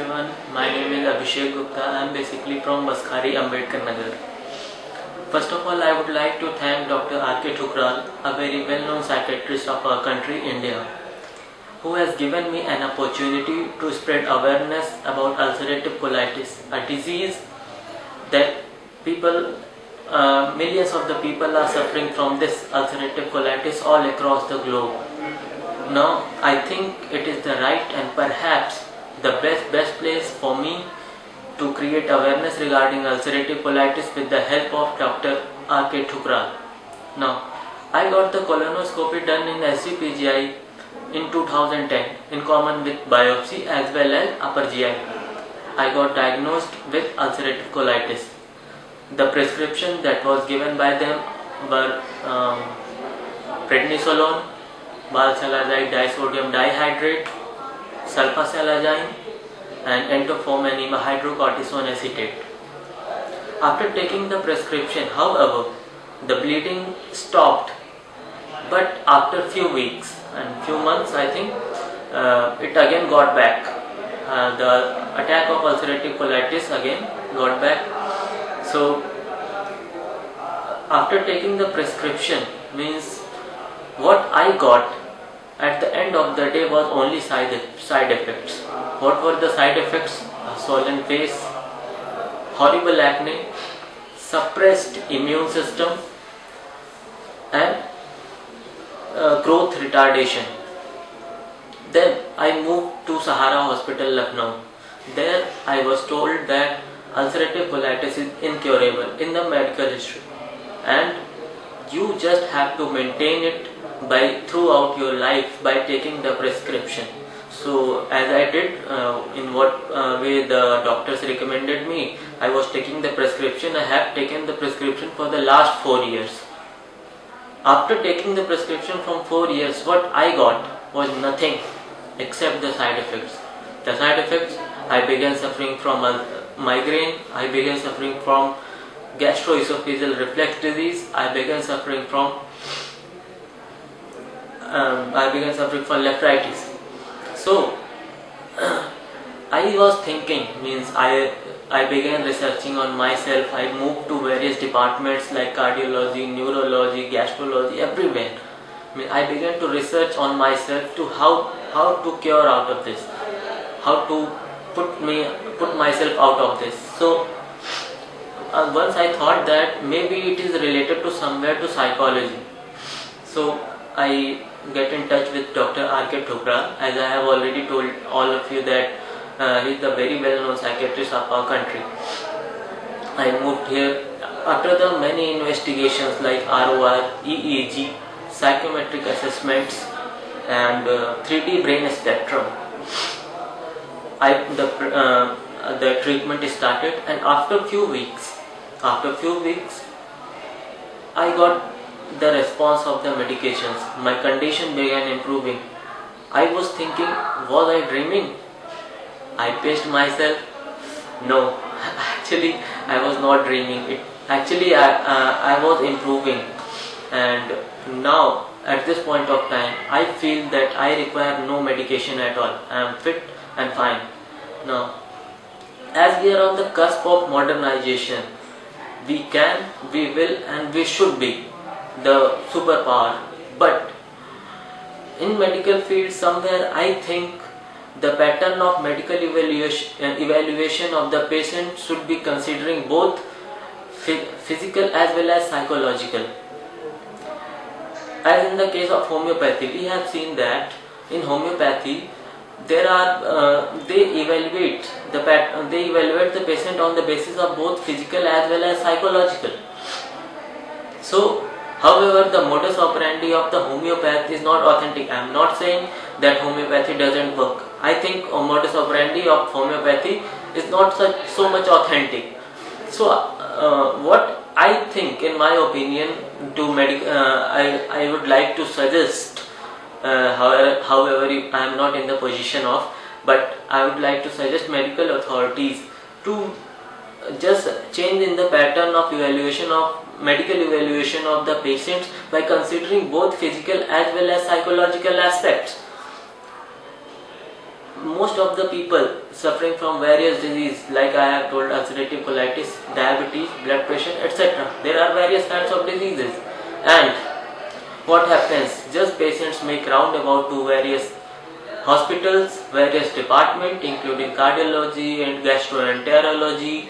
everyone, my name is Abhishek Gupta. I am basically from Baskari, Ambedkar Nagar. First of all, I would like to thank Dr. R.K. Thukral, a very well-known psychiatrist of our country, India, who has given me an opportunity to spread awareness about ulcerative colitis, a disease that millions of the people are suffering from this ulcerative colitis all across the globe. Now, I think it is the right and perhaps the best place for me to create awareness regarding ulcerative colitis with the help of Dr. R.K. Thukral. Now, I got the colonoscopy done in SGPGI in 2010 in common with biopsy as well as upper GI. I got diagnosed with ulcerative colitis. The prescription that was given by them were prednisolone, valsalazide disodium dihydrate, sulfasalazine and entopyrine enema hydrocortisone acetate. After taking the prescription, however, the bleeding stopped, but after few weeks and few months, I think it again got back. The attack of ulcerative colitis again got back. So after taking the prescription, means what I got at the end of the day was only side effects. What were the side effects? A swollen face, horrible acne, suppressed immune system and growth retardation. Then I moved to Sahara Hospital, Lucknow. There I was told that ulcerative colitis is incurable in the medical history and you just have to maintain it throughout your life by taking the prescription. So as I did, in what way the doctors recommended me, I was taking the prescription. I have taken the prescription for the last 4 years. After taking the prescription from 4 years, what I got was nothing except the side effects. The side effects, I began suffering from migraine, I began suffering from gastroesophageal reflux disease, I began suffering from nephritis. So I was thinking, means I began researching on myself. I moved to various departments like cardiology, neurology, gastrology, everywhere. I began to research on myself to how to cure out of this, how to put myself out of this. So once I thought that maybe it is related to somewhere to psychology. So I get in touch with Dr. R.K. Thukral, as I have already told all of you that he is the very well-known psychiatrist of our country. I moved here after the many investigations like ROR, EEG, psychometric assessments and 3D brain spectrum. The treatment started, and after few weeks I got the response of the medications. My condition began improving. I was thinking, was I dreaming? I paced myself. No, actually I was not dreaming. I was improving, and now at this point of time I feel that I require no medication at all. I am fit and fine. Now, as we are on the cusp of modernization, we can, we will and we should be the superpower, but in medical field somewhere I think the pattern of medical evaluation of the patient should be considering both physical as well as psychological. As in the case of homeopathy, we have seen that in homeopathy there are they evaluate the patient on the basis of both physical as well as psychological. So however, the modus operandi of the homeopath is not authentic. I am not saying that homeopathy doesn't work. I think a modus operandi of homeopathy is not so much authentic. So what I think, in my opinion, I would like to suggest, however I am not in the position of, but I would like to suggest medical authorities to just change in the pattern of medical evaluation of the patients by considering both physical as well as psychological aspects. most of the people suffering from various diseases, like I have told, ulcerative colitis, diabetes, blood pressure, etc. There are various kinds of diseases, and what happens? Just patients make roundabout to various hospitals, various departments, including cardiology and gastroenterology,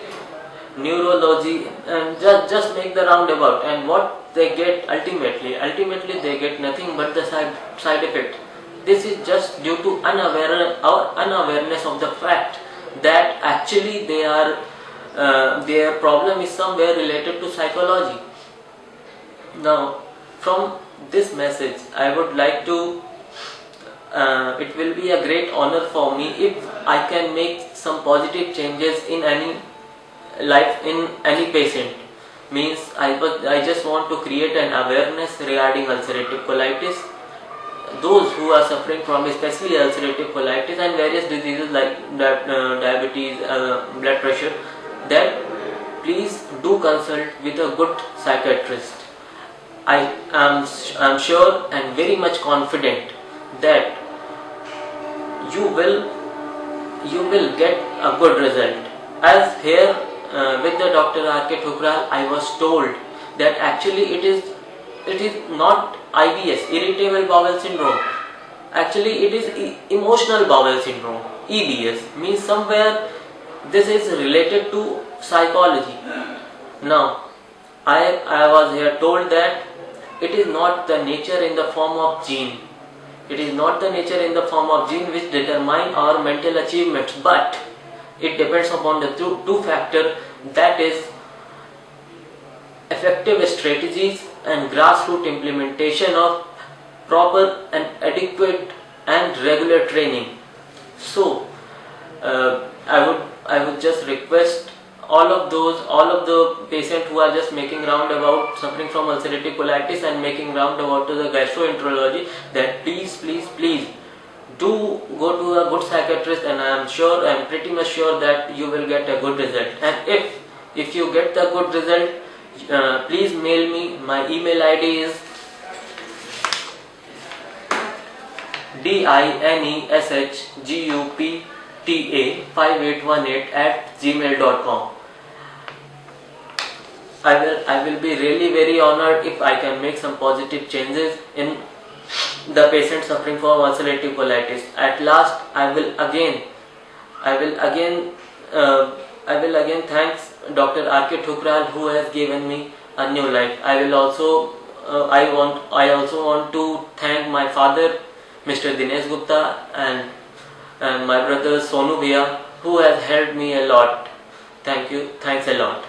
neurology, and just make the roundabout. And what they get ultimately they get nothing but the side effect. This is just due to unawareness of the fact that actually their problem is somewhere related to psychology. Now, from this message, I would like to. It will be a great honor for me if I can make some positive changes in any life in any patient. Means I just want to create an awareness regarding ulcerative colitis. Those who are suffering from especially ulcerative colitis and various diseases like diabetes, blood pressure, that please do consult with a good psychiatrist. I am sure and very much confident that you will get a good result. As here with the Dr. R.K. Thukral, I was told that actually it is not IBS, irritable bowel syndrome. Actually, it is emotional bowel syndrome, EBS. Means somewhere this is related to psychology. Now, I was here told that it is not the nature in the form of gene. It is not the nature in the form of gene which determine our mental achievements, but it depends upon the two factors, that is effective strategies and grassroots implementation of proper and adequate and regular training. So I would just request all of the patients who are just making roundabout, suffering from ulcerative colitis and making roundabout to the gastroenterology, that please do go to a good psychiatrist, and I am pretty much sure that you will get a good result. And if you get the good result, please mail me. My email ID is dineshgupta5818@gmail.com. I will be really very honored if I can make some positive changes in the patient suffering from ulcerative colitis. At last, I will again thanks Dr. R.K. Thukral, who has given me a new life. I also want to thank my father, Mr. Dinesh Gupta, and my brother Sonu Bhaiya, who has helped me a lot. Thank you. Thanks a lot.